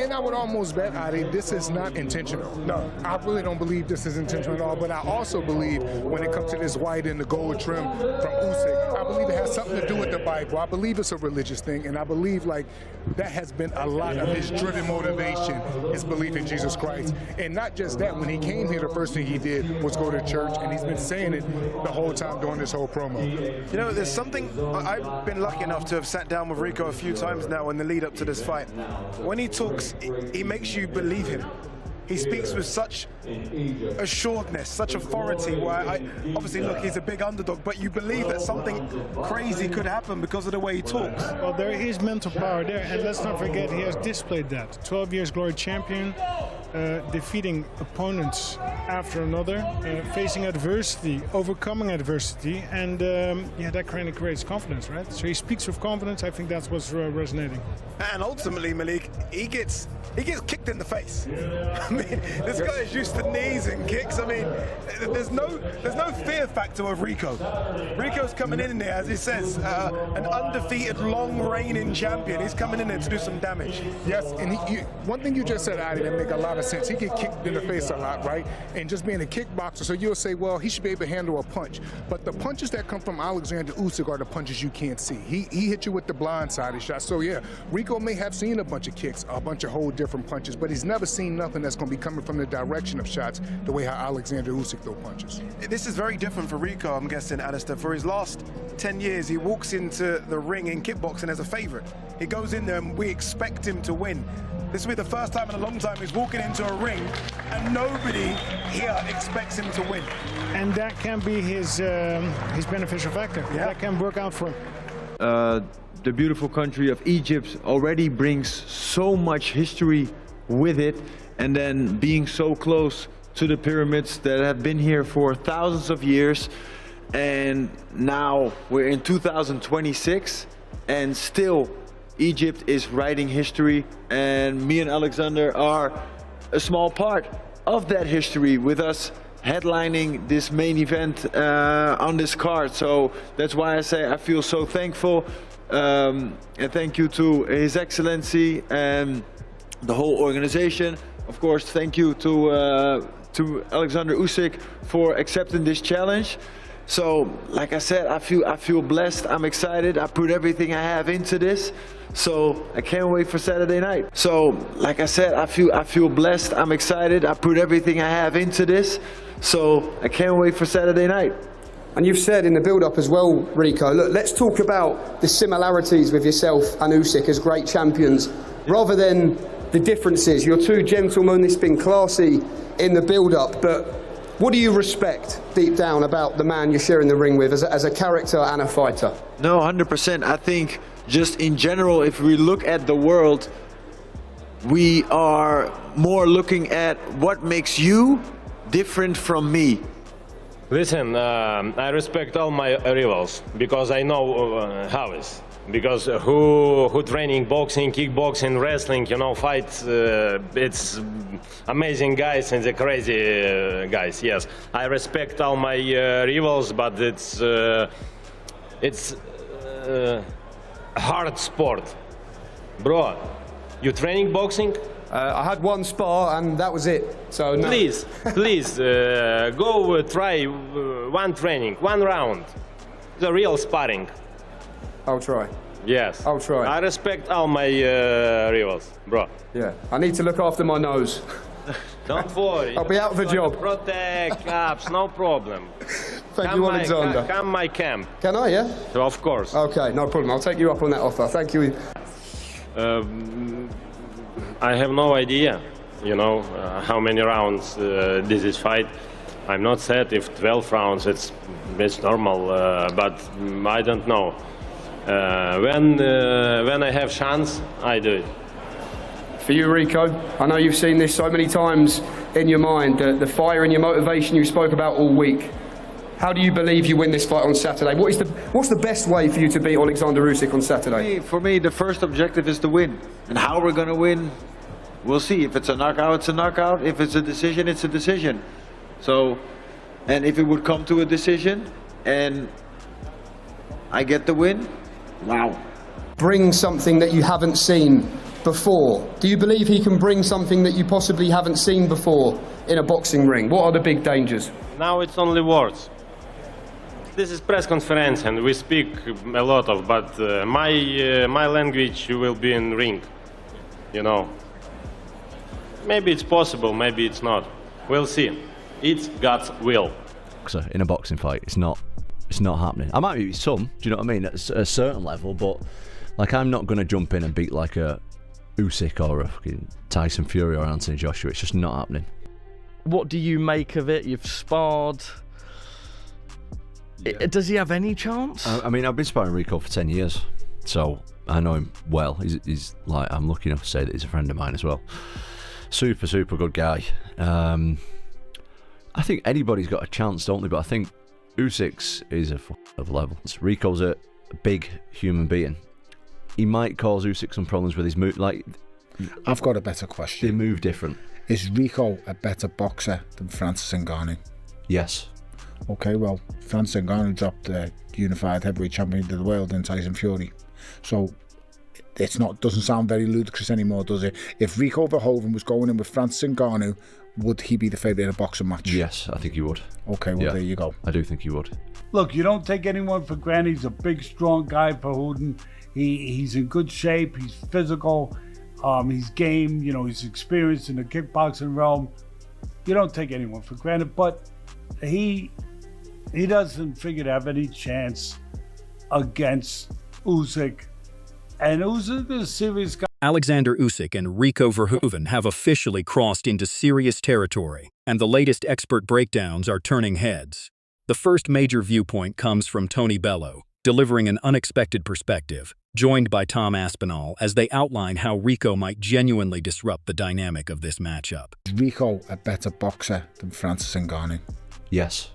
And I would almost bet, Adi, this is not intentional. No, I really don't believe this is intentional at all. But I also believe when it comes to this white and the gold trim from Usyk, I believe it has something to do with the Bible. I believe it's a religious thing, and I believe like that has been a lot of his driven motivation, his belief in Jesus Christ. And not just that, when he came here, the first thing he did was go to church, and he's been saying it the whole time during this whole promo. You know, there's something, I've been lucky enough to have sat down with Rico a few times now in the lead up to this fight. When he talks, he makes you believe him. He speaks with such assuredness, such authority, where obviously, look, he's a big underdog, but you believe that something crazy could happen because of the way he talks. Well, there is mental power there, and let's not forget he has displayed that. 12 years glory champion, defeating opponents after another, facing adversity, overcoming adversity, and yeah, that kind of creates confidence, right? So he speaks with confidence. I think that's what's resonating. And ultimately, Malik, he gets kicked in the face. I mean, this guy is used to knees and kicks. I mean, there's no fear factor of Rico. Rico's coming in there, as he says, an undefeated, long-reigning champion. He's coming in there to do some damage. Yes, and one thing you just said, Adi, that make a lot of sense. He get kicked in the face a lot, right? And just being a kickboxer, so you'll say, well, he should be able to handle a punch. But the punches that come from Oleksandr Usyk are the punches you can't see. He hit you with the blindside shot. So yeah, Rico may have seen a bunch of kicks, a bunch of whole different punches, but he's never seen nothing that's going to be coming from the direction of shots the way how Oleksandr Usyk throw punches. This is very different for Rico, I'm guessing, Alistair. For his last 10 years, he walks into the ring in kickboxing as a favorite. He goes in there and we expect him to win. This will be the first time in a long time he's walking into a ring and nobody here expects him to win. And that can be his beneficial factor. Yeah. That can work out for him. The beautiful country of Egypt already brings so much history with it, and then being so close to the pyramids that have been here for thousands of years, and now we're in 2026 and still Egypt is writing history, and me and Oleksandr are a small part of that history with us headlining this main event on this card. So that's why I say I feel so thankful, and thank you to His Excellency and the whole organization. Of course, thank you to Oleksandr Usyk for accepting this challenge. So, like I said, I feel blessed. I'm excited. I put everything I have into this. So I can't wait for Saturday night. So, like I said, I feel blessed. I'm excited. I put everything I have into this. So I can't wait for Saturday night. And you've said in the build-up as well, Rico, look, let's talk about the similarities with yourself and Usyk as great champions, rather than the differences. You're two gentlemen, it's been classy in the build-up, but what do you respect deep down about the man you're sharing the ring with as a character and a fighter? No, 100%. I think just in general, if we look at the world, we are more looking at what makes you different from me. Listen, I respect all my rivals because I know how it is. Because who training boxing, kickboxing, wrestling, you know, fights, it's amazing guys and the crazy guys. Yes, I respect all my rivals, but it's hard sport, bro. You training boxing? I had one spar and that was it. So no. Please, go try one training, one round, the real sparring. I'll try. Yes. I'll try. I respect all my rivals, bro. Yeah. I need to look after my nose. Don't worry. I'll be out of a job. Protect, caps, no problem. Thank you, Oleksandr. Come my camp. Can I, yeah? Of course. Okay, no problem. I'll take you up on that offer. Thank you. I have no idea, you know, how many rounds this is fight. I'm not set if 12 rounds, it's normal, but I don't know. When I have chance, I do it. For you, Rico, I know you've seen this so many times in your mind, the fire and your motivation you spoke about all week. How do you believe you win this fight on Saturday? What's the best way for you to beat Oleksandr Usyk on Saturday? For me, the first objective is to win. And how we're going to win, we'll see. If it's a knockout, it's a knockout. If it's a decision, it's a decision. So, and if it would come to a decision and I get the win, wow. Bring something that you haven't seen before? Do you believe he can bring something that you possibly haven't seen before in a boxing ring? What are the big dangers? Now it's only words. This is press conference and we speak a lot of, but my language will be in ring, you know. Maybe it's possible, maybe it's not. We'll see. It's God's will. In a boxing fight, it's not happening. I might be some, do you know what I mean, at a certain level, but like I'm not going to jump in and beat like a Usyk or a fucking Tyson Fury or Anthony Joshua. It's just not happening. What do you make of it? You've sparred. Does he have any chance? I mean, I've been sparring Rico for 10 years, so I know him well. He's like, I'm lucky enough to say that he's a friend of mine as well. Super good guy. I think anybody's got a chance, don't they? But I think Usyk's is a of level. Rico's a big human being. He might cause Usyk some problems with his move. Like, I've got a better question. They move different. Is Rico a better boxer than Francis Ngannou? Yes. Okay, well, Francis Ngannou dropped the unified heavyweight champion of the world in Tyson Fury. So doesn't sound very ludicrous anymore, does it? If Rico Verhoeven was going in with Francis Ngannou, would he be the favourite in a boxing match? Yes, I think he would. Okay, well, there you go. I do think he would. Look, you don't take anyone for granted. He's a big, strong guy, Verhoeven. He's in good shape. He's physical. He's game. You know, he's experienced in the kickboxing realm. You don't take anyone for granted, but he doesn't figure to have any chance against Usyk. And Usyk is a serious guy. Oleksandr Usyk and Rico Verhoeven have officially crossed into serious territory, and the latest expert breakdowns are turning heads. The first major viewpoint comes from Tony Bello, delivering an unexpected perspective, joined by Tom Aspinall as they outline how Rico might genuinely disrupt the dynamic of this matchup. Is Rico a better boxer than Francis Ngannou? Yes.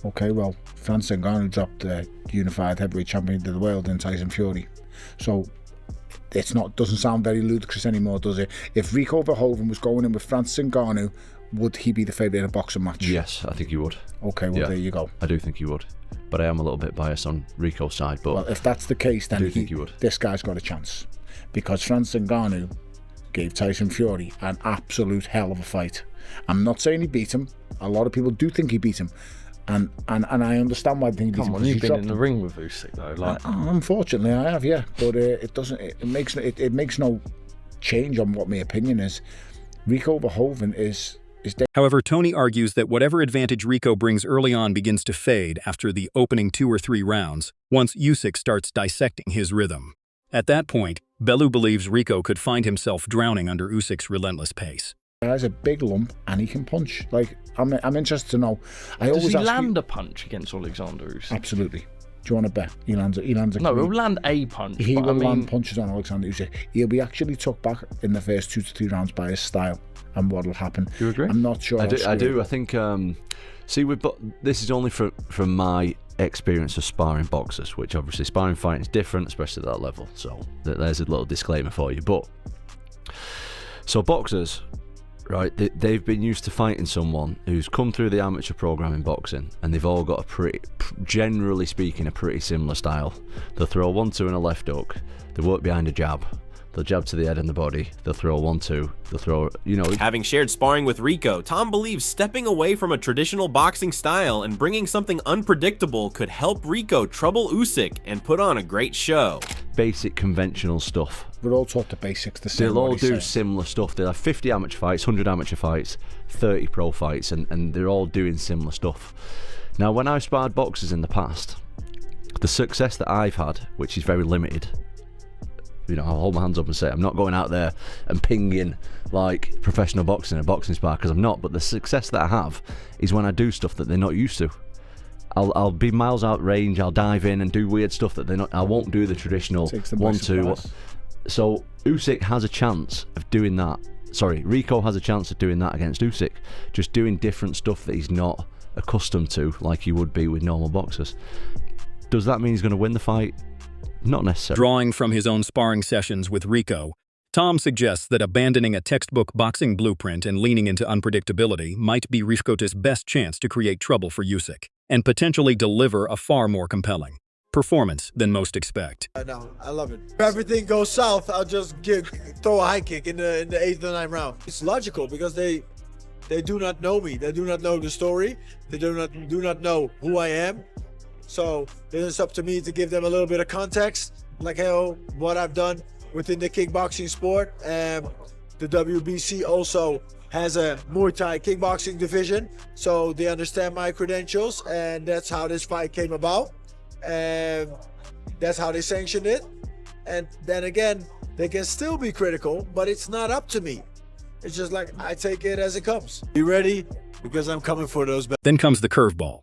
Okay, well, Francis Ngannou dropped the unified heavyweight champion of the world in Tyson Fury. So doesn't sound very ludicrous anymore, does it? If Rico Verhoeven was going in with Francis Ngannou, would he be the favourite in a boxing match? Yes, I think he would. Okay, well, there you go. I do think he would. But I am a little bit biased on Rico's side. But well, if that's the case, then I do think he would. This guy's got a chance. Because Francis Ngannou gave Tyson Fury an absolute hell of a fight. I'm not saying he beat him. A lot of people do think he beat him. And I understand why they think he beat him. Come on, you've been in the ring with Usyk though. Like, unfortunately, I have, yeah. But it makes no change on what my opinion is. Rico Verhoeven is. However, Tony argues that whatever advantage Rico brings early on begins to fade after the opening 2 or 3 rounds, once Usyk starts dissecting his rhythm. At that point, Bellew believes Rico could find himself drowning under Usyk's relentless pace. He has a big lump and he can punch. Like, I'm interested to know. Does he land a punch against Oleksandr Usyk? Absolutely. Do you want to bet? He lands a No, he'll land a punch. He will land punches on Oleksandr Usyk. He'll be actually took back in the first 2 to 3 rounds by his style and what will happen. Do you agree? I'm not sure. I do. I think. See, this is only from my experience of sparring boxers, which obviously sparring fighting is different, especially at that level. So there's a little disclaimer for you. But so boxers, right? They've been used to fighting someone who's come through the amateur program in boxing, and they've all got generally speaking, a pretty similar style. They'll throw a 1-2 and a left hook. They work behind a jab. They'll jab to the head and the body. They'll throw a 1-2. They'll throw, Having shared sparring with Rico, Tom believes stepping away from a traditional boxing style and bringing something unpredictable could help Rico trouble Usyk and put on a great show. Basic conventional stuff. We're all taught the basics. They'll all do similar stuff. They'll have 50 amateur fights, 100 amateur fights, 30 pro fights, and they're all doing similar stuff. Now, when I've sparred boxers in the past, the success that I've had, which is very limited, I'll hold my hands up and say I'm not going out there and pinging like professional boxing in a boxing spar, because I'm not. But the success that I have is when I do stuff that they're not used to. I'll be miles out range. I'll dive in and do weird stuff that they're not. I won't do the traditional 1-2. So Usyk has a chance of doing that. Sorry, Rico has a chance of doing that against Usyk, just doing different stuff that he's not accustomed to, like he would be with normal boxers. Does that mean he's going to win the fight? Not necessarily. Drawing from his own sparring sessions with Rico, Tom suggests that abandoning a textbook boxing blueprint and leaning into unpredictability might be Rico's best chance to create trouble for Usyk, and potentially deliver a far more compelling performance than most expect. No, I love it. If everything goes south, I'll just throw a high kick in the 8th or 9th round. It's logical because they do not know me. They do not know the story. They do not know who I am. So then it's up to me to give them a little bit of context, like what I've done within the kickboxing sport. The WBC also has a Muay Thai kickboxing division, so they understand my credentials, and that's how this fight came about. And that's how they sanctioned it. And then again, they can still be critical, but it's not up to me. It's just like, I take it as it comes. Be ready, because I'm coming for those belts. Then comes the curveball.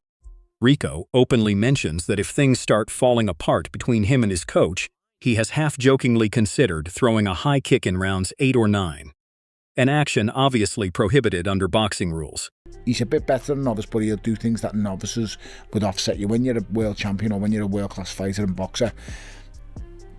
Rico openly mentions that if things start falling apart between him and his coach, he has half-jokingly considered throwing a high kick in rounds 8 or 9. An action obviously prohibited under boxing rules. He's a bit better than novice, but he'll do things that novices would offset you. When you're a world champion or when you're a world-class fighter and boxer,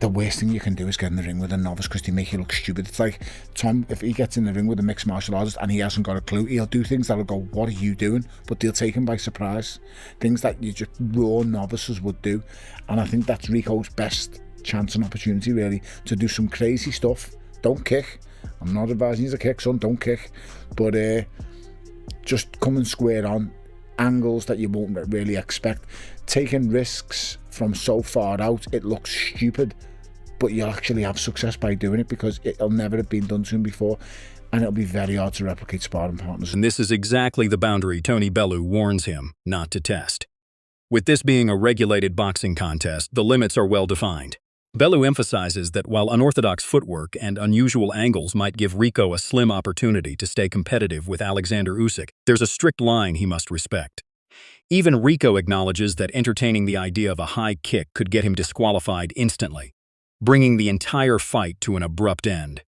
the worst thing you can do is get in the ring with a novice because they make you look stupid. It's like Tom, if he gets in the ring with a mixed martial artist and he hasn't got a clue, he'll do things that'll go, what are you doing? But they'll take him by surprise. Things that you just raw novices would do. And I think that's Rico's best chance and opportunity, really, to do some crazy stuff. Don't kick. I'm not advising you to kick, son, don't kick. But just coming square on, angles that you won't really expect. Taking risks from so far out, it looks stupid, but you'll actually have success by doing it because it'll never have been done to him before, and it'll be very hard to replicate sparring partners. And this is exactly the boundary Tony Bellew warns him not to test. With this being a regulated boxing contest, the limits are well defined. Bellew emphasizes that while unorthodox footwork and unusual angles might give Rico a slim opportunity to stay competitive with Oleksandr Usyk, there's a strict line he must respect. Even Rico acknowledges that entertaining the idea of a high kick could get him disqualified instantly, bringing the entire fight to an abrupt end.